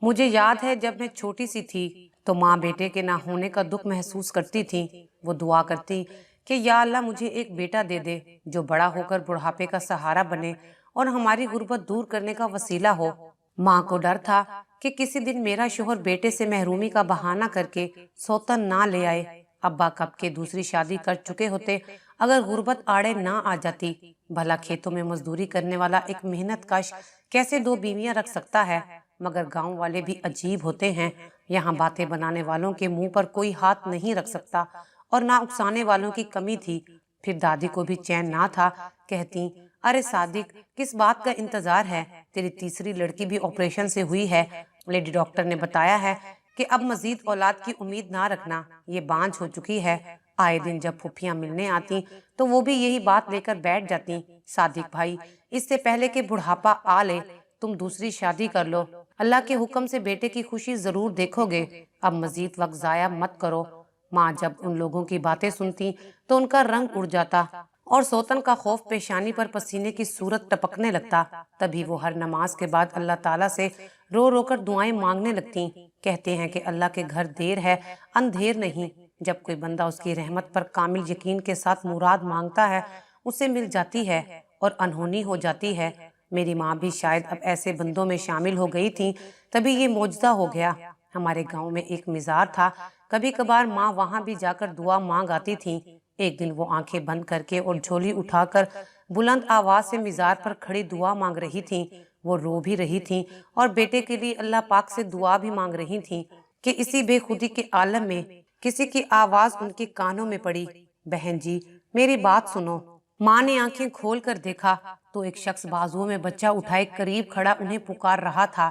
مجھے یاد ہے جب میں چھوٹی سی تھی تو ماں بیٹے کے نہ ہونے کا دکھ محسوس کرتی تھی۔ وہ دعا کرتی کہ یا اللہ مجھے ایک بیٹا دے دے جو بڑا ہو کر بڑھاپے کا سہارا بنے اور ہماری غربت دور کرنے کا وسیلہ ہو۔ ماں کو ڈر تھا کہ کسی دن میرا شوہر بیٹے سے محرومی کا بہانہ کر کے سوتن نہ لے آئے۔ ابا کب کے دوسری شادی کر چکے ہوتے اگر غربت آڑے نہ آ جاتی۔ بھلا کھیتوں میں مزدوری کرنے والا ایک محنت کش کیسے دو بیویاں رکھ سکتا ہے؟ مگر گاؤں والے بھی عجیب ہوتے ہیں، یہاں باتیں بنانے والوں کے منہ پر کوئی ہاتھ نہیں رکھ سکتا اور نہ اکسانے والوں کی کمی تھی۔ پھر دادی کو بھی چین نہ تھا، کہتی ارے صادق کس بات کا انتظار ہے، تیری تیسری لڑکی بھی آپریشن سے ہوئی ہے، لیڈی ڈاکٹر نے بتایا ہے کہ اب مزید اولاد کی امید نہ رکھنا، یہ بانجھ ہو چکی ہے۔ آئے دن جب پھپھیاں ملنے آتی تو وہ بھی یہی بات لے کر بیٹھ جاتی، صادق بھائی اس سے پہلے کہ بڑھاپا آ لے تم دوسری شادی کر لو، اللہ کے حکم سے بیٹے کی خوشی ضرور دیکھو گے، اب مزید وقت ضائع مت کرو۔ ماں جب ان لوگوں کی باتیں سنتی تو ان کا رنگ اڑ جاتا اور سوتن کا خوف پیشانی پر پسینے کی صورت ٹپکنے لگتا۔ تبھی وہ ہر نماز کے بعد اللہ تعالیٰ سے رو رو کر دعائیں مانگنے لگتی۔ کہتے ہیں کہ اللہ کے گھر دیر ہے اندھیر نہیں، جب کوئی بندہ اس کی رحمت پر کامل یقین کے ساتھ مراد مانگتا ہے اسے مل جاتی ہے اور انہونی ہو جاتی ہے۔ میری ماں بھی شاید اب ایسے بندوں میں شامل ہو گئی تھی، تبھی یہ معجزہ ہو گیا۔ ہمارے گاؤں میں ایک مزار تھا، کبھی کبھار ماں وہاں بھی جا کر دعا مانگ آتی تھی۔ ایک دن وہ آنکھیں بند کر کے اور جھولی اٹھا کر بلند آواز سے مزار پر کھڑی دعا مانگ رہی تھیں۔ وہ رو بھی رہی تھیں اور بیٹے کے لیے اللہ پاک سے دعا بھی مانگ رہی تھیں کہ اسی بے خودی کے عالم میں کسی کی آواز ان کے کانوں میں پڑی، بہن جی میری بات سنو۔ ماں نے آنکھیں کھول کر دیکھا تو ایک شخص بازوؤں میں بچہ اٹھائے قریب کھڑا انہیں پکار رہا تھا۔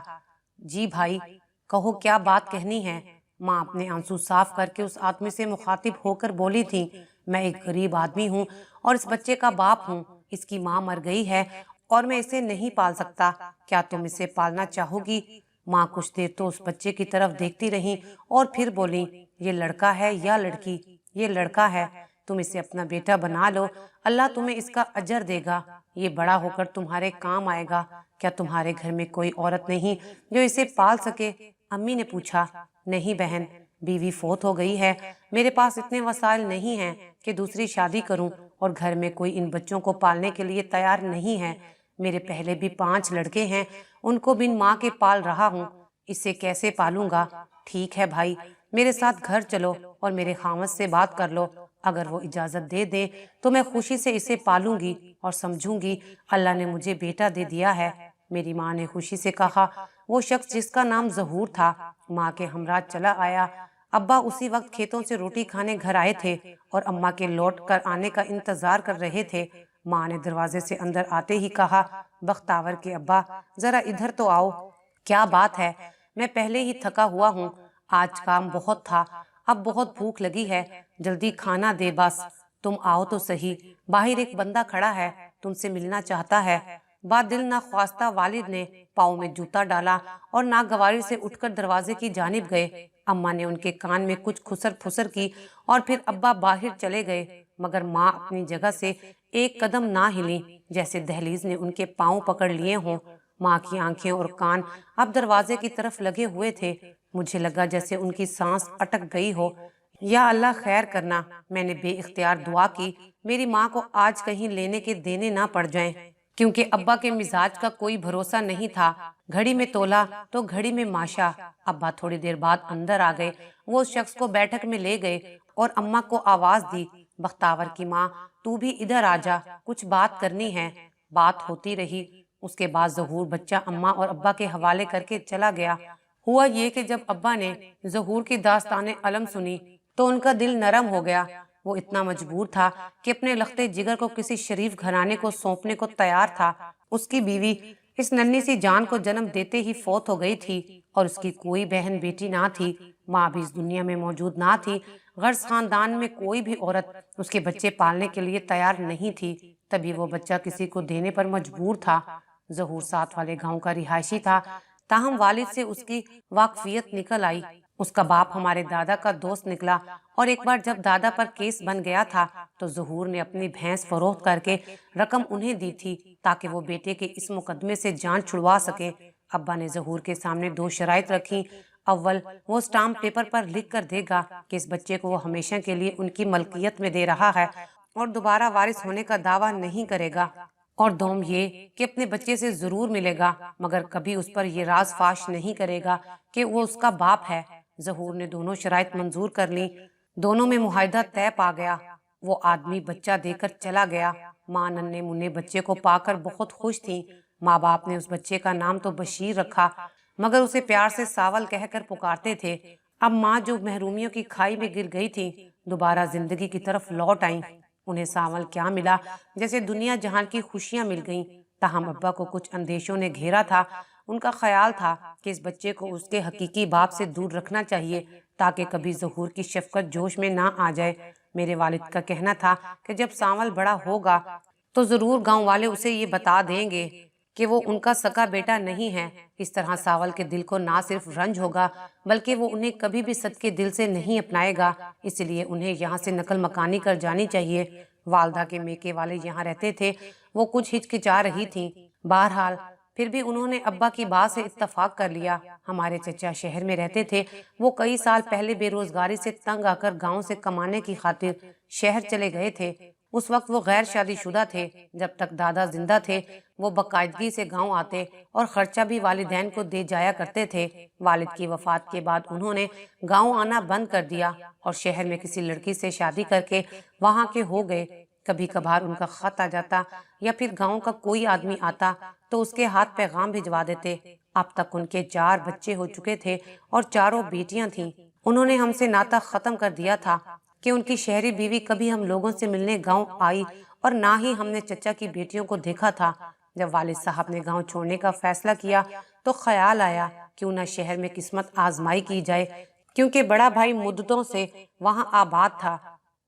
جی بھائی کہو کیا بات کہنی ہے؟ ماں اپنے آنسو صاف کر کے اس آدمی سے مخاطب ہو کر بولی تھی، میں ایک غریب آدمی ہوں اور اس بچے کا باپ ہوں، اس کی ماں مر گئی ہے اور میں اسے نہیں پال سکتا، کیا تم اسے پالنا چاہو گی؟ ماں کچھ دیر تو اس بچے کی طرف دیکھتی رہیں اور پھر بولی، یہ لڑکا ہے یا لڑکی؟ یہ لڑکا ہے، تم اسے اپنا بیٹا بنا لو، اللہ تمہیں اس کا اجر دے گا، یہ بڑا ہو کر تمہارے کام آئے گا۔ کیا تمہارے گھر میں کوئی عورت نہیں جو اسے پال سکے؟ امی نے پوچھا۔ نہیں بہن، بیوی فوت ہو گئی ہے، میرے پاس اتنے وسائل نہیں ہیں کہ دوسری شادی کروں اور گھر میں کوئی ان بچوں کو پالنے کے لیے تیار نہیں ہے۔ میرے پہلے بھی 5 لڑکے ہیں، ان کو بن ماں کے پال رہا ہوں، اسے کیسے پالوں گا؟ ٹھیک ہے بھائی، میرے ساتھ گھر چلو اور میرے خاوند سے بات کر لو، اگر وہ اجازت دے دیں تو میں خوشی سے اسے پالوں گی اور سمجھوں گی اللہ نے مجھے بیٹا دے دیا ہے۔ میری ماں نے خوشی سے کہا۔ وہ شخص جس کا نام ظہور تھا ماں کے ہمراہ چلا آیا۔ ابا اسی وقت کھیتوں سے روٹی کھانے گھر آئے تھے اور اماں کے لوٹ کر آنے کا انتظار کر رہے تھے۔ ماں نے دروازے سے اندر آتے ہی کہا، بختاور کے ابا ذرا ادھر تو آؤ۔ کیا بات ہے؟ میں پہلے ہی تھکا ہوا ہوں، آج کام بہت تھا، اب بہت بھوک لگی ہے، جلدی کھانا دے بس۔ تم آؤ تو صحیح، باہر ایک بندہ کھڑا ہے، تم سے ملنا چاہتا ہے۔ بات دل ناخواستہ والد نے پاؤں میں جوتا ڈالا اور ناگواری سے اٹھ کر دروازے کی جانب گئے۔ اماں نے ان کے کان میں کچھ خسر پھسر کی اور پھر ابا باہر چلے گئے، مگر ماں اپنی جگہ سے ایک قدم نہ ہلی، جیسے دہلیز نے ان کے پاؤں پکڑ لیے ہوں۔ ماں کی آنکھیں اور کان اب دروازے کی طرف لگے ہوئے تھے، مجھے لگا جیسے ان کی سانس اٹک گئی ہو۔ یا اللہ خیر کرنا، میں نے بے اختیار دعا کی، میری ماں کو آج کہیں لینے کے دینے نہ پڑ جائیں، کیونکہ ابا کے مزاج کا کوئی بھروسہ نہیں تھا۔ گھڑی میں تولا تو گھڑی میں ماشا۔ ابا تھوڑی دیر بعد اندر آ گئے، وہ اس شخص کو بیٹھک میں لے گئے اور اماں کو آواز دی، بختاور کی ماں تو بھی ادھر آ جا، کچھ بات کرنی ہے۔ بات ہوتی رہی، اس کے بعد ظہور بچہ اماں اور ابا کے حوالے کر کے چلا گیا۔ ہوا یہ کہ جب ابا نے ظہور کی داستان علم سنی تو ان کا دل نرم ہو گیا۔ وہ اتنا مجبور تھا کہ اپنے لختے جگر کو کسی شریف گھرانے کو سونپنے کو تیار تھا۔ اس کی بیوی اس ننھی سی جان کو جنم دیتے ہی فوت ہو گئی تھی اور اس کی کوئی بہن بیٹی نہ تھی، ماں بھی اس دنیا میں موجود نہ تھی، غرض خاندان میں کوئی بھی عورت اس کے بچے پالنے کے لیے تیار نہیں تھی۔ تبھی وہ بچہ کسی کو دینے پر مجبور تھا۔ ظہور ساتھ والے گاؤں کا رہائشی تھا، تاہم والد سے اس کی واقفیت نکل آئی۔ اس کا باپ ہمارے دادا کا دوست نکلا اور ایک بار جب دادا پر کیس بن گیا تھا تو ظہور نے اپنی بھینس فروخت کر کے رقم انہیں دی تھی تاکہ وہ بیٹے کے اس مقدمے سے جان چھڑوا سکے۔ ابا نے ظہور کے سامنے 2 شرائط رکھی۔ اول، وہ اسٹامپ پیپر پر لکھ کر دے گا کہ اس بچے کو وہ ہمیشہ کے لیے ان کی ملکیت میں دے رہا ہے اور دوبارہ وارث ہونے کا دعویٰ نہیں کرے گا، اور دوم یہ کہ اپنے بچے سے ضرور ملے گا مگر کبھی اس پر یہ راز فاش نہیں کرے گا کہ وہ اس کا باپ ہے۔ ظہور نے دونوں شرائط منظور کر لیں۔ دونوں میں معاہدہ طے پا گیا۔ وہ آدمی بچہ دے کر چلا گیا۔ ماں ننھے منھے بچے کو پا کر بہت خوش تھی۔ ماں باپ نے اس بچے کا نام تو بشیر رکھا مگر اسے پیار سے ساول کہہ کر پکارتے تھے۔ اب ماں جو محرومیوں کی کھائی میں گر گئی تھی دوبارہ زندگی کی طرف لوٹ آئیں۔ انہیں ساول کیا ملا، جیسے دنیا جہان کی خوشیاں مل گئیں، تاہم ابا کو کچھ اندیشوں نے گھیرا تھا۔ ان کا خیال تھا کہ اس بچے کو اس کے حقیقی باپ سے دور رکھنا چاہیے تاکہ کبھی ظہور کی شفقت جوش میں نہ آ جائے۔ میرے والد کا کہنا تھا کہ جب ساول بڑا ہوگا تو ضرور گاؤں والے اسے یہ بتا دیں گے کہ وہ ان کا سگا بیٹا نہیں ہے۔ اس طرح ساول کے دل کو نہ صرف رنج ہوگا بلکہ وہ انہیں کبھی بھی صدقے دل سے نہیں اپنائے گا، اس لیے انہیں یہاں سے نقل مکانی کر جانی چاہیے۔ والدہ کے میکے والے یہاں رہتے تھے۔ وہ کچھ ہچکچا رہی تھیں، بہرحال پھر بھی انہوں نے ابا کی بات سے اتفاق کر لیا۔ ہمارے چچا شہر میں رہتے تھے۔ وہ کئی سال پہلے بے روزگاری سے تنگ آ کر گاؤں سے کمانے کی خاطر شہر چلے گئے تھے۔ اس وقت وہ غیر شادی شدہ تھے۔ جب تک دادا زندہ تھے وہ باقاعدگی سے گاؤں آتے اور خرچہ بھی والدین کو دے جایا کرتے تھے۔ والد کی وفات کے بعد انہوں نے گاؤں آنا بند کر دیا اور شہر میں کسی لڑکی سے شادی کر کے وہاں کے ہو گئے۔ کبھی کبھار ان کا خط آ جاتا یا پھر گاؤں کا کوئی آدمی آتا تو اس کے ہاتھ پیغام بھجوا دیتے۔ اب تک ان کے 4 بچے ہو چکے تھے اور چاروں بیٹیاں تھیں۔ انہوں نے ہم سے ناطہ ختم کر دیا تھا کہ ان کی شہری بیوی کبھی ہم لوگوں سے ملنے گاؤں آئی اور نہ ہی ہم نے چچا کی بیٹیوں کو دیکھا تھا۔ جب والد صاحب نے گاؤں چھوڑنے کا فیصلہ کیا تو خیال آیا کیوں نہ شہر میں قسمت آزمائی کی جائے، کیونکہ بڑا بھائی مدتوں سے وہاں آباد تھا۔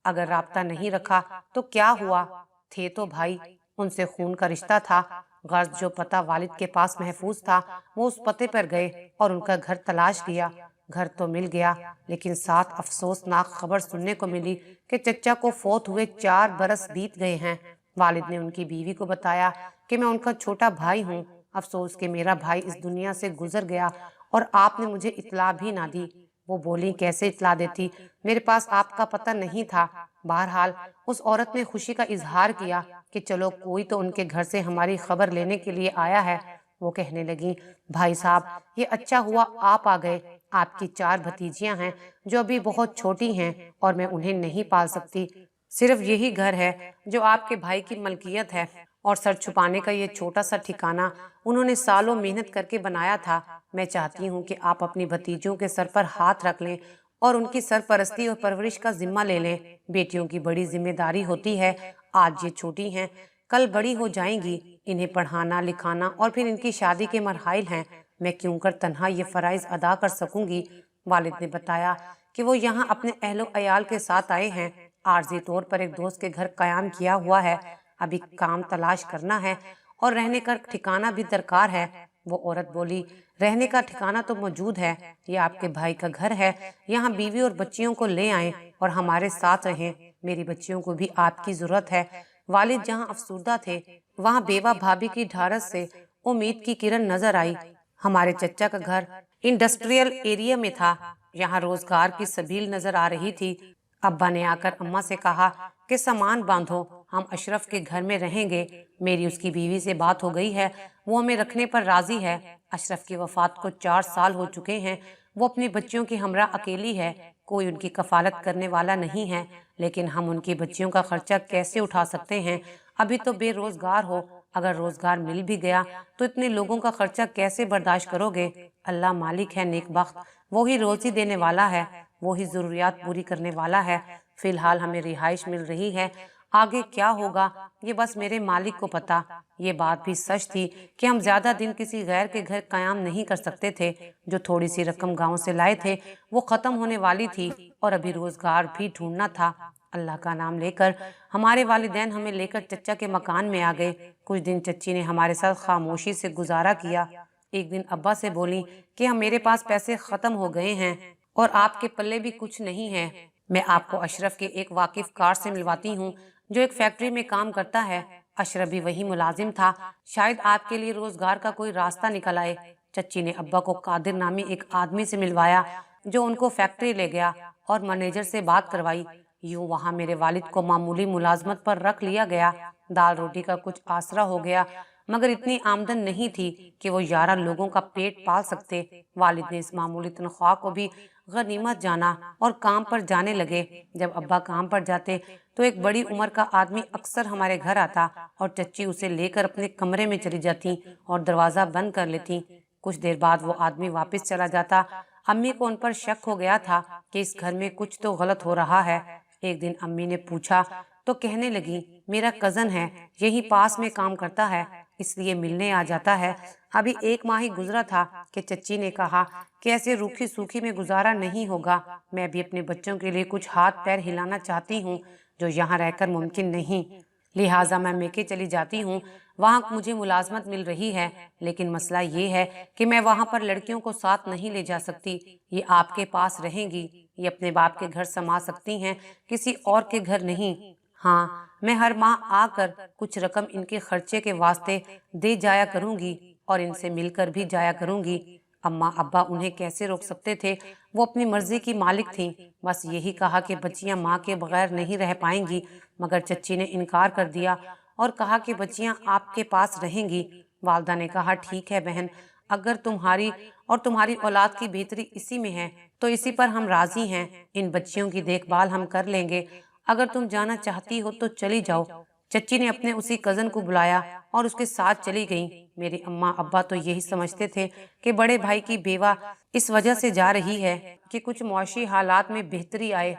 اگر رابطہ نہیں رکھا تو کیا ہوا، تھے تو بھائی، ان سے خون کا رشتہ تھا۔ غرض جو پتہ والد کے پاس محفوظ تھا وہ اس پتے پر گئے اور ان کا گھر تلاش کیا۔ گھر تو مل گیا لیکن ساتھ افسوسناک خبر سننے کو ملی کہ چچا کو فوت ہوئے 4 برس بیت گئے ہیں۔ والد نے ان کی بیوی کو بتایا کہ میں ان کا چھوٹا بھائی ہوں، افسوس کہ میرا بھائی اس دنیا سے گزر گیا اور آپ نے مجھے اطلاع بھی نہ دی۔ وہ بولی کیسے اطلاع دیتی، میرے پاس آپ کا پتہ نہیں تھا۔ بہرحال اس عورت نے خوشی کا اظہار کیا کہ چلو کوئی تو ان کے گھر سے ہماری خبر لینے کے لیے آیا ہے۔ وہ کہنے لگی بھائی صاحب یہ اچھا ہوا آپ آ گئے، آپ کی 4 بھتیجیاں ہیں جو ابھی بہت چھوٹی ہیں اور میں انہیں نہیں پال سکتی۔ صرف یہی گھر ہے جو آپ کے بھائی کی ملکیت ہے اور سر چھپانے کا یہ چھوٹا سا ٹھکانہ انہوں نے سالوں محنت کر کے بنایا تھا۔ میں چاہتی ہوں کہ آپ اپنی بھتیجوں کے سر پر ہاتھ رکھ لیں اور ان کی سرپرستی اور پرورش کا ذمہ لے لیں۔ بیٹیوں کی بڑی ذمہ داری ہوتی ہے، آج یہ چھوٹی ہیں کل بڑی ہو جائیں گی، انہیں پڑھانا لکھانا اور پھر ان کی شادی کے مراحل ہیں، میں کیوں کر تنہا یہ فرائض ادا کر سکوں گی۔ والد نے بتایا کہ وہ یہاں اپنے اہل و عیال کے ساتھ آئے ہیں، عارضی طور پر ایک دوست کے گھر قیام کیا ہوا ہے، ابھی کام تلاش کرنا ہے اور رہنے کا ٹھکانہ بھی درکار ہے۔ وہ عورت بولی رہنے کا ٹھکانہ تو موجود ہے، یہ آپ کے بھائی کا گھر ہے، یہاں بیوی اور بچیوں کو لے آئیں اور ہمارے ساتھ رہیں، میری بچیوں کو بھی آپ کی ضرورت ہے۔ والد جہاں افسردہ تھے وہاں بیوہ بھابھی کی ڈھارس سے امید کی کرن نظر آئی۔ ہمارے چچا کا گھر انڈسٹریل ایریا میں تھا، یہاں روزگار کی سبیل نظر آ رہی تھی۔ ابا نے آ کر اماں سے کہا کہ سامان باندھو، ہم اشرف کے گھر میں رہیں گے۔ میری اس کی بیوی سے بات ہو گئی ہے، وہ ہمیں رکھنے پر راضی ہے۔ اشرف کی وفات کو 4 سال ہو چکے ہیں، وہ اپنی بچیوں کی ہمراہ اکیلی ہے، کوئی ان کی کفالت کرنے والا نہیں ہے، لیکن ہم ان کی بچیوں کا خرچہ کیسے اٹھا سکتے ہیں؟ ابھی تو بے روزگار ہو، اگر روزگار مل بھی گیا تو اتنے لوگوں کا خرچہ کیسے برداشت کرو گے؟ اللہ مالک ہے نیک بخت، وہی روزی دینے والا ہے، وہی ضروریات پوری کرنے والا ہے۔ فی الحال ہمیں رہائش مل رہی ہے، آگے کیا ہوگا یہ بس میرے مالک کو پتا۔ یہ بات بھی سچ تھی کہ ہم زیادہ دن کسی غیر کے گھر قیام نہیں کر سکتے تھے۔ جو تھوڑی سی رقم گاؤں سے لائے تھے وہ ختم ہونے والی تھی اور ابھی روزگار بھی ڈھونڈنا تھا۔ اللہ کا نام لے کر ہمارے والدین ہمیں لے کر چچا کے مکان میں آ گئے۔ کچھ دن چچی نے ہمارے ساتھ خاموشی سے گزارا کیا۔ ایک دن ابا سے بولی کہ میرے پاس پیسے ختم ہو گئے ہیں اور آپ کے پلے بھی کچھ نہیں ہے، میں آپ کو اشرف کے ایک واقف کار سے ملواتی ہوں جو ایک فیکٹری میں کام کرتا ہے۔ اشرف بھی وہی ملازم تھا، شاید آپ کے لیے روزگار کا کوئی راستہ نکل آئے۔ چچی نے ابا کو قادر نامی ایک آدمی سے ملوایا جو ان کو فیکٹری لے گیا اور مینیجر سے بات کروائی۔ یوں وہاں میرے والد کو معمولی ملازمت پر رکھ لیا گیا۔ دال روٹی کا کچھ آسرا ہو گیا، مگر اتنی آمدن نہیں تھی کہ وہ 11 لوگوں کا پیٹ پال سکتے۔ والد نے اس معمولی تنخواہ کو بھی غنیمت جانا اور کام پر جانے لگے۔ جب ابا کام پر جاتے تو ایک بڑی عمر کا آدمی اکثر ہمارے گھر آتا اور چچی اسے لے کر اپنے کمرے میں چلی جاتی اور دروازہ بند کر لیتی۔ کچھ دیر بعد وہ آدمی واپس چلا جاتا۔ امی کو ان پر شک ہو گیا تھا کہ اس گھر میں کچھ تو غلط ہو رہا ہے۔ ایک دن امی نے پوچھا تو کہنے لگی، میرا کزن ہے، یہی پاس میں کام کرتا ہے، اس لیے ملنے آ جاتا ہے۔ ابھی 1 ماہ ہی گزرا تھا کہ چچی نے کہا کہ ایسے روکھی سوکھی میں گزارا نہیں ہوگا، میں بھی اپنے بچوں کے لیے کچھ ہاتھ پیر ہلانا چاہتی ہوں جو یہاں رہ کر ممکن نہیں، لہٰذا میں میکے چلی جاتی ہوں۔ وہاں مجھے ملازمت مل رہی ہے، لیکن مسئلہ یہ ہے کہ میں وہاں پر لڑکیوں کو ساتھ نہیں لے جا سکتی۔ یہ آپ کے پاس رہیں گی، یہ اپنے باپ کے گھر سما سکتی ہیں، کسی اور کے گھر نہیں۔ ہاں، میں ہر ماہ آ کر کچھ رقم ان کے خرچے کے واسطے دے جایا کروں گی اور ان سے مل کر بھی جایا کروں گی۔ اماں ابا انہیں کیسے روک سکتے تھے؟ وہ اپنی مرضی کی مالک تھیں۔ بس یہی کہا کہ بچیاں ماں کے بغیر نہیں رہ پائیں گی، مگر چچی نے انکار کر دیا اور کہا کہ بچیاں آپ کے پاس رہیں گی۔ والدہ نے کہا، ٹھیک ہے بہن، اگر تمہاری اور تمہاری اولاد کی بہتری اسی میں ہے تو اسی پر ہم راضی ہیں، ان بچیوں کی دیکھ بھال ہم کر لیں گے، اگر تم جانا چاہتی ہو تو چلی جاؤ۔ چچی نے اپنے اسی کزن کو بلایا اور اس کے ساتھ چلی گئیں۔ میرے اماں ابا تو یہی سمجھتے تھے کہ بڑے بھائی کی بیوہ اس وجہ سے جا رہی ہے کہ کچھ معاشی حالات میں بہتری آئے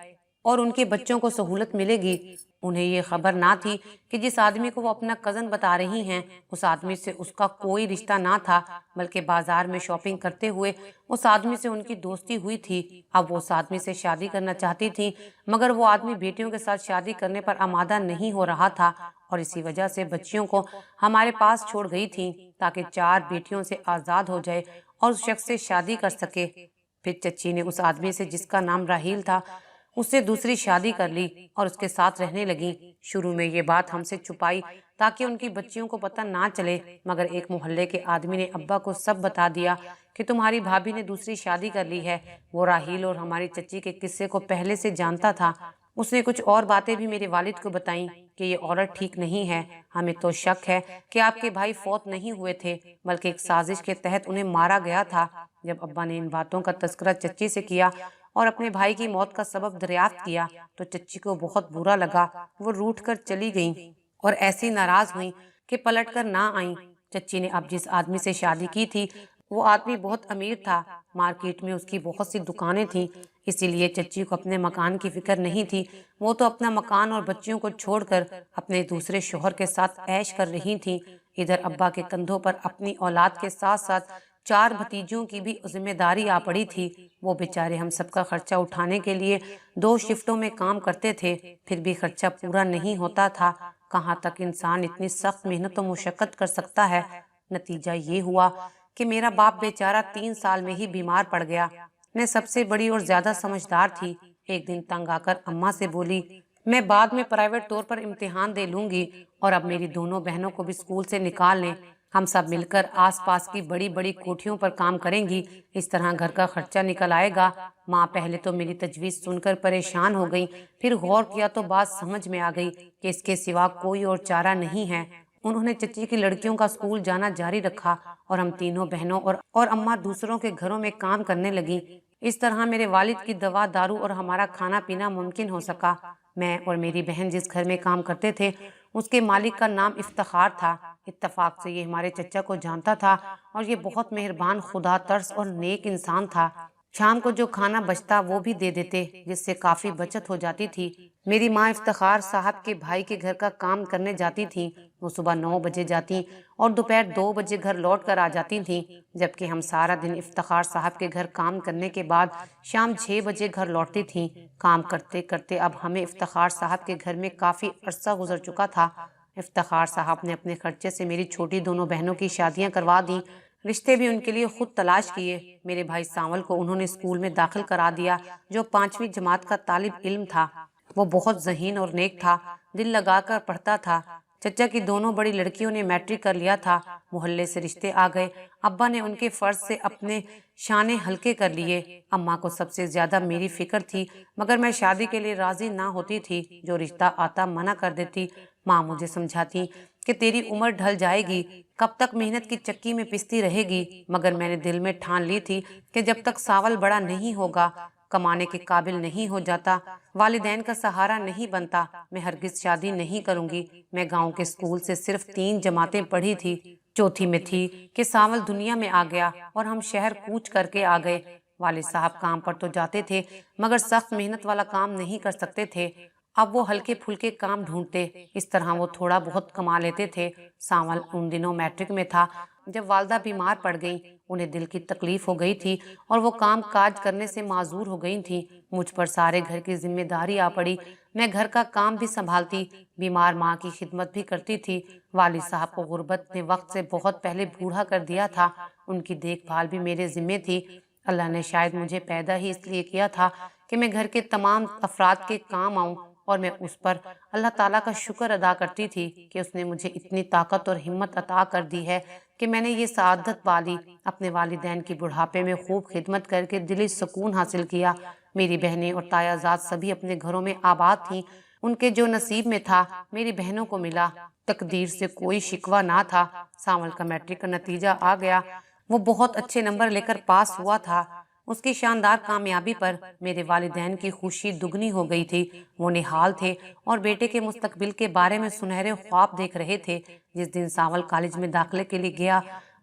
اور ان کے بچوں کو سہولت ملے گی۔ انہیں یہ خبر نہ تھی کہ جس آدمی کو وہ اپنا کزن بتا رہی ہیں، اس آدمی سے اس کا کوئی رشتہ نہ تھا، بلکہ بازار میں شاپنگ کرتے ہوئے اس آدمی سے ان کی دوستی ہوئی تھی۔ اب وہ اس آدمی سے شادی کرنا چاہتی تھی، مگر وہ آدمی بیٹیوں کے ساتھ شادی کرنے پر آمادہ نہیں ہو رہا تھا اور اسی وجہ سے بچیوں کو ہمارے پاس چھوڑ گئی تھی تاکہ 4 بیٹیوں سے آزاد ہو جائے اور اس شخص سے شادی کر سکے۔ پھر چچی نے اس آدمی سے جس کا نام راہیل تھا اس سے دوسری شادی کر لی اور اس کے ساتھ رہنے لگی۔ شروع میں یہ بات ہم سے چھپائی تاکہ ان کی بچیوں کو پتہ نہ چلے، مگر ایک محلے کے آدمی نے ابا کو سب بتا دیا کہ تمہاری بھابھی نے دوسری شادی کر لی ہے۔ وہ راہیل اور ہماری چچی کے قصے کو پہلے سے جانتا تھا۔ اس نے کچھ اور باتیں بھی میرے والد کو بتائیں کہ یہ عورت ٹھیک نہیں ہے، ہمیں تو شک ہے کہ آپ کے بھائی فوت نہیں ہوئے تھے بلکہ ایک سازش کے تحت انہیں مارا گیا تھا۔ جب ابا نے ان باتوں کا تذکرہ چچی سے کیا اور اپنے بھائی کی موت کا سبب دریافت کیا تو چچی کو بہت برا لگا۔ وہ روٹھ کر چلی گئیں اور ایسی ناراض ہوئیں کہ پلٹ کر نہ آئیں۔ چچی نے اب جس آدمی سے شادی کی تھی وہ آدمی بہت امیر تھا، مارکیٹ میں اس کی بہت سی دکانیں تھیں، اسی لیے چچی کو اپنے مکان کی فکر نہیں تھی۔ وہ تو اپنا مکان اور بچیوں کو چھوڑ کر اپنے دوسرے شوہر کے ساتھ عیش کر رہی تھیں۔ ادھر ابا کے کندھوں پر اپنی اولاد کے ساتھ ساتھ 4 بھتیجوں کی بھی ذمہ داری آ پڑی تھی۔ وہ بیچارے ہم سب کا خرچہ اٹھانے کے لیے 2 شفٹوں میں کام کرتے تھے، پھر بھی خرچہ پورا نہیں ہوتا تھا۔ کہاں تک انسان اتنی سخت محنت و مشقت کر سکتا ہے؟ نتیجہ یہ ہوا کہ میرا باپ بیچارہ 3 سال میں ہی بیمار پڑ گیا۔ میں سب سے بڑی اور زیادہ سمجھدار تھی۔ ایک دن تنگ آ کر اماں سے بولی، میں بعد میں پرائیویٹ طور پر امتحان دے لوں گی اور اب میری دونوں بہنوں کو بھی اسکول سے نکال لیں، ہم سب مل کر آس پاس کی بڑی بڑی کوٹھیوں پر کام کریں گی، اس طرح گھر کا خرچہ نکل آئے گا۔ ماں پہلے تو میری تجویز سن کر پریشان ہو گئی، پھر غور کیا تو بات سمجھ میں آ گئی کہ اس کے سوا کوئی اور چارہ نہیں ہے۔ انہوں نے چچی کی لڑکیوں کا اسکول جانا جاری رکھا اور ہم تینوں بہنوں اور اماں دوسروں کے گھروں میں کام کرنے لگی۔ اس طرح میرے والد کی دوا دارو اور ہمارا کھانا پینا ممکن ہو سکا۔ میں اور میری بہن جس گھر میں کام کرتے تھے اس کے مالک کا نام افتخار تھا۔ اتفاق سے یہ ہمارے چچا کو جانتا تھا اور یہ بہت مہربان، خدا ترس اور نیک انسان تھا۔ شام کو جو کھانا بچتا وہ بھی دے دیتے، جس سے کافی بچت ہو جاتی تھی۔ میری ماں افتخار صاحب کے بھائی کے گھر کا کام کرنے جاتی تھیں۔ وہ صبح 9 بجے جاتی اور دوپہر 2 بجے گھر لوٹ کر آ جاتی تھیں، جبکہ ہم سارا دن افتخار صاحب کے گھر کام کرنے کے بعد شام 6 بجے گھر لوٹتی تھیں۔ کام کرتے کرتے اب ہمیں افتخار صاحب کے گھر میں کافی عرصہ گزر چکا تھا۔ افتخار صاحب نے اپنے خرچے سے میری چھوٹی دونوں بہنوں کی شادیاں کروا دیں، رشتے بھی ان کے لیے خود تلاش کیے۔ میرے بھائی سانول کو انہوں نے اسکول میں داخل کرا دیا جو 5ویں جماعت کا طالب علم تھا۔ وہ بہت ذہین اور نیک تھا، دل لگا کر پڑھتا تھا۔ چچا کی دونوں بڑی لڑکیوں نے میٹرک کر لیا تھا، محلے سے رشتے آ گئے، ابا نے ان کے فرض سے اپنے شانے ہلکے کر لیے۔ اماں کو سب سے زیادہ میری فکر تھی، مگر میں شادی کے لیے راضی نہ ہوتی تھی، جو رشتہ آتا منع کر دیتی۔ ماں مجھے سمجھاتی کہ تیری عمر ڈھل جائے گی، کب تک محنت کی چکی میں پستی رہے گی، مگر میں نے دل میں ٹھان لی تھی کہ جب تک ساول بڑا نہیں ہوگا، کمانے کے قابل نہیں ہو جاتا، والدین کا سہارا نہیں بنتا، میں ہرگز شادی نہیں کروں گی۔ میں گاؤں کے اسکول سے صرف 3 جماعتیں پڑھی تھی، چوتھی میں تھی کہ ساول دنیا میں آ گیا اور ہم شہر کوچ کر کے آ گئے۔ والد صاحب کام پر تو جاتے تھے، مگر سخت محنت والا کام نہیں کر سکتے تھے۔ اب وہ ہلکے پھلکے کام ڈھونڈتے، اس طرح وہ تھوڑا بہت کما لیتے تھے۔ ساول ان دنوں میٹرک میں تھا جب والدہ بیمار پڑ گئیں، انہیں دل کی تکلیف ہو گئی تھی اور وہ کام کاج کرنے سے معذور ہو گئی تھیں۔ مجھ پر سارے گھر کی ذمہ داری آ پڑی، میں گھر کا کام بھی سنبھالتی، بیمار ماں کی خدمت بھی کرتی تھی۔ والد صاحب کو غربت نے وقت سے بہت پہلے بوڑھا کر دیا تھا، ان کی دیکھ بھال بھی میرے ذمے تھی۔ اللہ نے شاید مجھے پیدا ہی اس لیے کیا تھا کہ میں گھر کے تمام افراد کے کام آؤں، اور میں اس پر اللہ تعالیٰ کا شکر ادا کرتی تھی کہ اس نے مجھے اتنی طاقت اور ہمت عطا کر دی ہے کہ میں نے یہ سعادت پالی، اپنے والدین کی بڑھاپے میں خوب خدمت کر کے دلی سکون حاصل کیا۔ میری بہنیں اور تایازاد سبھی اپنے گھروں میں آباد تھیں، ان کے جو نصیب میں تھا میری بہنوں کو ملا، تقدیر سے کوئی شکوہ نہ تھا۔ ساول کا میٹرک کا نتیجہ آ گیا، وہ بہت اچھے نمبر لے کر پاس ہوا تھا۔ اس کی شاندار کامیابی پر میرے والدین کی خوشی دگنی ہو گئی تھی، وہ نہال تھے اور بیٹے کے مستقبل کے بارے میں سنہرے خواب دیکھ رہے تھے۔ جس دن ساول کالج میں داخلے کے لیے گیا،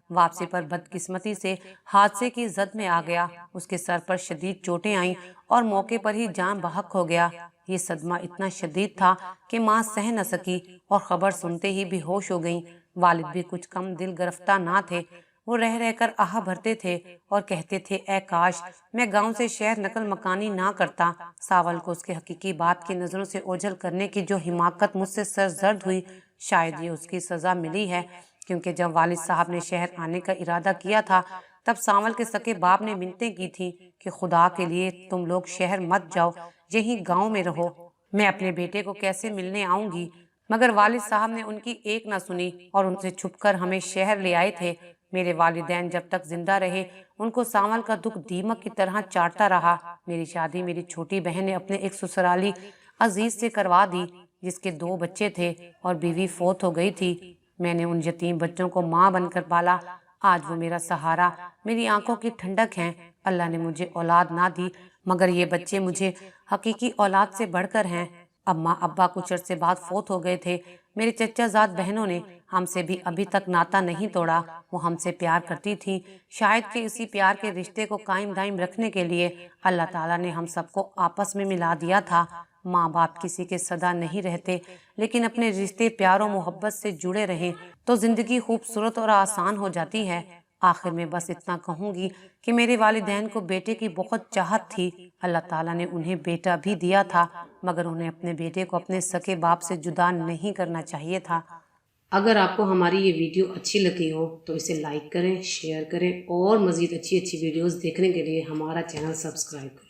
واپسی پر بدقسمتی سے حادثے کی زد میں آ گیا، اس کے سر پر شدید چوٹیں آئیں اور موقع پر ہی جان بحق ہو گیا۔ یہ صدمہ اتنا شدید تھا کہ ماں سہ نہ سکی اور خبر سنتے ہی بے ہوش ہو گئیں۔ والد بھی کچھ کم دل گرفتہ نہ تھے، وہ رہ رہ کر آہ بھرتے تھے اور کہتے تھے اے کاش میں گاؤں سے شہر نقل مکانی نہ کرتا۔ ساول کو اس کے حقیقی باپ کی نظروں سے اوجھل کرنے کی جو حماقت مجھ سے سرزد ہوئی، شاید یہ اس کی سزا ملی ہے، کیونکہ جب والد صاحب نے شہر آنے کا ارادہ کیا تھا تب ساول کے سکے باپ نے منتیں کی تھیں کہ خدا کے لیے تم لوگ شہر مت جاؤ، یہیں گاؤں میں رہو، میں اپنے بیٹے کو کیسے ملنے آؤں گی، مگر والد صاحب نے ان کی ایک نہ سنی اور ان سے چھپ کر ہمیں شہر لے آئے تھے۔ میرے والدین جب تک زندہ رہے ان کو ساول کا دکھ دیمک کی طرح چاٹتا رہا۔ میری شادی میری چھوٹی بہن نے اپنے ایک سسرالی عزیز سے کروا دی، جس کے 2 بچے تھے اور بیوی فوت ہو گئی تھی۔ میں نے ان یتیم بچوں کو ماں بن کر پالا، آج وہ میرا سہارا، میری آنکھوں کی ٹھنڈک ہیں۔ اللہ نے مجھے اولاد نہ دی، مگر یہ بچے مجھے حقیقی اولاد سے بڑھ کر ہیں۔ اماں ابا کچھ عرصے بعد فوت ہو گئے تھے۔ میرے چچا زاد بہنوں نے ہم سے بھی ابھی تک ناتا نہیں توڑا، وہ ہم سے پیار کرتی تھیں، شاید کہ اسی پیار کے رشتے کو قائم دائم رکھنے کے لیے اللہ تعالیٰ نے ہم سب کو آپس میں ملا دیا تھا۔ ماں باپ کسی کے سدا نہیں رہتے، لیکن اپنے رشتے پیار و محبت سے جڑے رہیں تو زندگی خوبصورت اور آسان ہو جاتی ہے۔ آخر میں بس اتنا کہوں گی کہ میرے والدین کو بیٹے کی بہت چاہت تھی، اللہ تعالیٰ نے انہیں بیٹا بھی دیا تھا، مگر انہیں اپنے بیٹے کو اپنے سکے باپ سے جدا نہیں کرنا چاہیے تھا۔ اگر آپ کو ہماری یہ ویڈیو اچھی لگی ہو تو اسے لائک کریں، شیئر کریں اور مزید اچھی ویڈیوز دیکھنے کے لیے ہمارا چینل سبسکرائب کریں۔